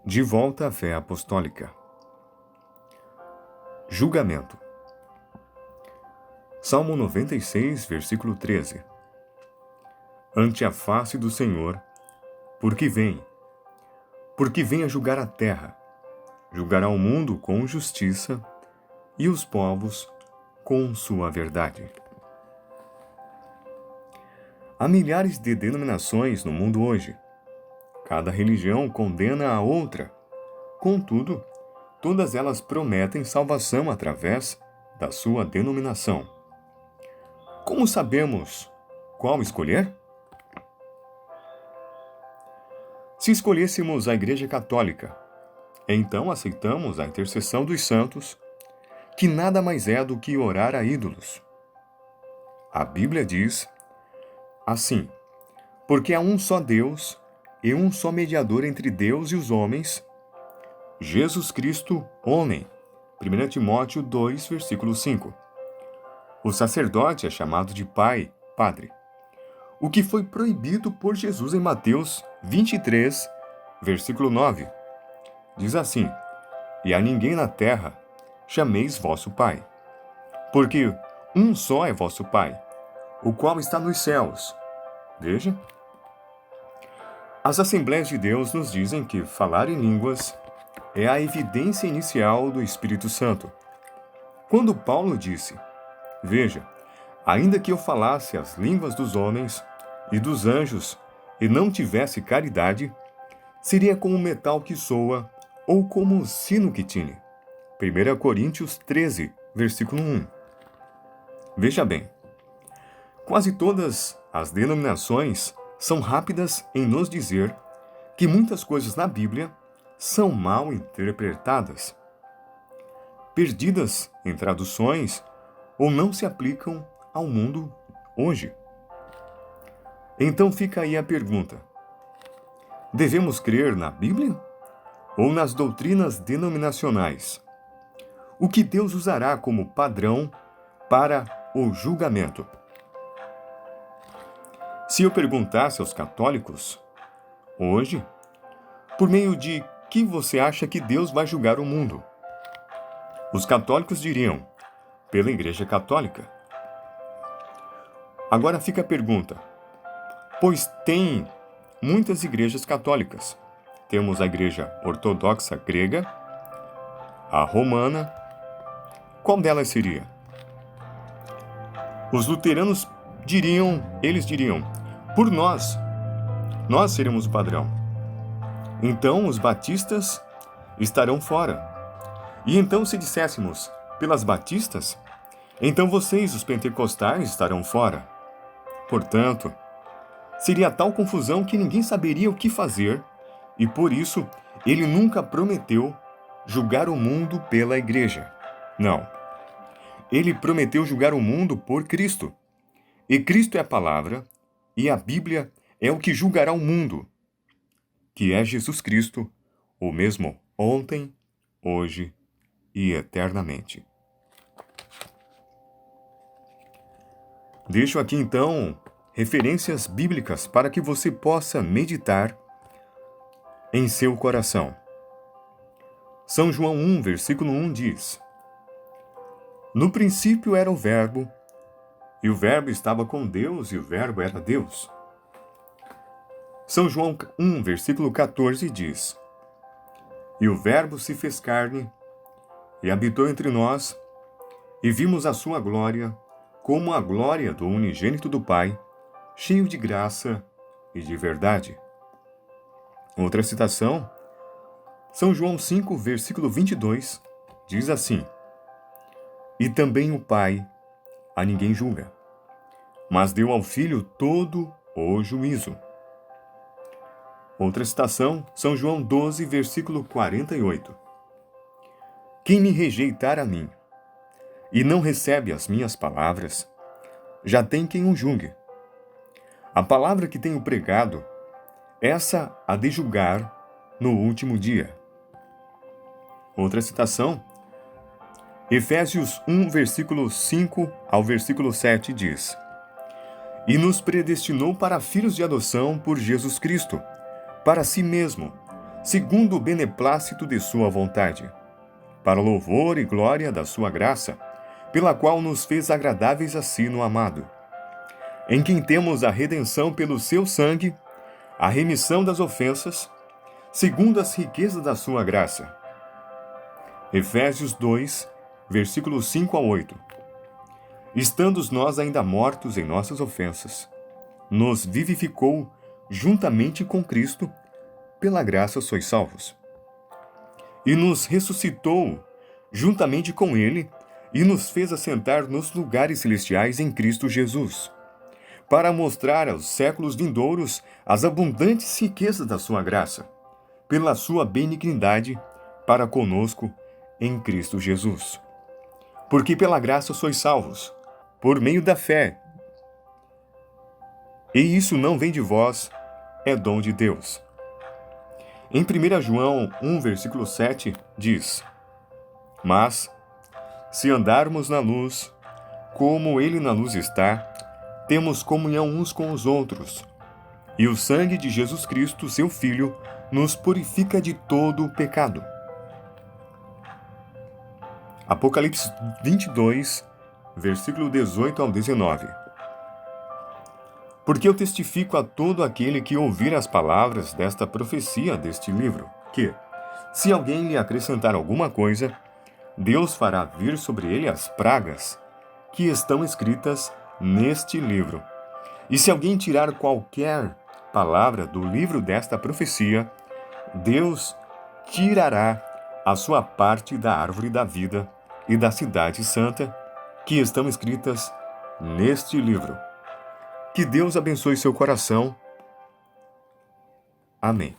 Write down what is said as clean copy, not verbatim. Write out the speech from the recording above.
De volta à fé apostólica. Julgamento. Salmo 96, versículo 13. Ante a face do Senhor, porque vem a julgar a terra, julgará o mundo com justiça e os povos com sua verdade. Há milhares de denominações no mundo hoje. Cada religião condena a outra. Contudo, todas elas prometem salvação através da sua denominação. Como sabemos qual escolher? Se escolhêssemos a Igreja Católica, então aceitamos a intercessão dos santos, que nada mais é do que orar a ídolos. A Bíblia diz assim: porque há um só Deus e um só mediador entre Deus e os homens, Jesus Cristo, homem. 1 Timóteo 2, versículo 5. O sacerdote é chamado de pai, padre. O que foi proibido por Jesus em Mateus 23, versículo 9. Diz assim: e a ninguém na terra chameis vosso pai, porque um só é vosso pai, o qual está nos céus. Veja. As Assembleias de Deus nos dizem que falar em línguas é a evidência inicial do Espírito Santo. Quando Paulo disse: veja, ainda que eu falasse as línguas dos homens e dos anjos e não tivesse caridade, seria como metal que soa ou como sino que tine. 1 Coríntios 13, versículo 1. Veja bem, quase todas as denominações são rápidas em nos dizer que muitas coisas na Bíblia são mal interpretadas, perdidas em traduções ou não se aplicam ao mundo hoje. Então fica aí a pergunta: devemos crer na Bíblia ou nas doutrinas denominacionais? O que Deus usará como padrão para o julgamento? Se eu perguntasse aos católicos, hoje, por meio de que você acha que Deus vai julgar o mundo? Os católicos diriam: pela Igreja Católica. Agora fica a pergunta, pois tem muitas igrejas católicas. Temos a Igreja Ortodoxa Grega, a Romana. Qual delas seria? Os luteranos diriam, por nós seremos o padrão. Então os batistas estarão fora. E então se disséssemos, pelas batistas, então vocês, os pentecostais, estarão fora. Portanto, seria tal confusão que ninguém saberia o que fazer, e por isso ele nunca prometeu julgar o mundo pela igreja. Não. Ele prometeu julgar o mundo por Cristo. E Cristo é a palavra, e a Bíblia é o que julgará o mundo, que é Jesus Cristo, o mesmo ontem, hoje e eternamente. Deixo aqui então referências bíblicas para que você possa meditar em seu coração. São João 1, versículo 1 diz: no princípio era o Verbo, e o Verbo estava com Deus, e o Verbo era Deus. São João 1, versículo 14 diz: e o Verbo se fez carne, e habitou entre nós, e vimos a sua glória, como a glória do unigênito do Pai, cheio de graça e de verdade. Outra citação, São João 5, versículo 22, diz assim: e também o Pai a ninguém julga, mas deu ao Filho todo o juízo. Outra citação, São João 12, versículo 48. Quem me rejeitar a mim e não recebe as minhas palavras, já tem quem o julgue. A palavra que tenho pregado, essa há de julgar no último dia. Outra citação, Efésios 1, versículo 5 ao versículo 7 diz: e nos predestinou para filhos de adoção por Jesus Cristo, para si mesmo, segundo o beneplácito de sua vontade, para louvor e glória da sua graça, pela qual nos fez agradáveis a si no amado, em quem temos a redenção pelo seu sangue, a remissão das ofensas, segundo as riquezas da sua graça. Efésios 2, versículos 5 a 8. Estando nós ainda mortos em nossas ofensas, nos vivificou juntamente com Cristo, pela graça sois salvos. E nos ressuscitou juntamente com Ele, e nos fez assentar nos lugares celestiais em Cristo Jesus, para mostrar aos séculos vindouros as abundantes riquezas da sua graça, pela sua benignidade para conosco em Cristo Jesus. Porque pela graça sois salvos, por meio da fé. E isso não vem de vós, é dom de Deus. Em 1 João 1, versículo 7, diz: Mas, se andarmos na luz, como Ele na luz está, temos comunhão uns com os outros, e o sangue de Jesus Cristo, seu Filho, nos purifica de todo o pecado. Apocalipse 22, versículo 18 ao 19. Porque eu testifico a todo aquele que ouvir as palavras desta profecia deste livro, que, se alguém lhe acrescentar alguma coisa, Deus fará vir sobre ele as pragas que estão escritas neste livro. E se alguém tirar qualquer palavra do livro desta profecia, Deus tirará a sua parte da árvore da vida e da cidade santa que estão escritas neste livro. Que Deus abençoe seu coração. Amém.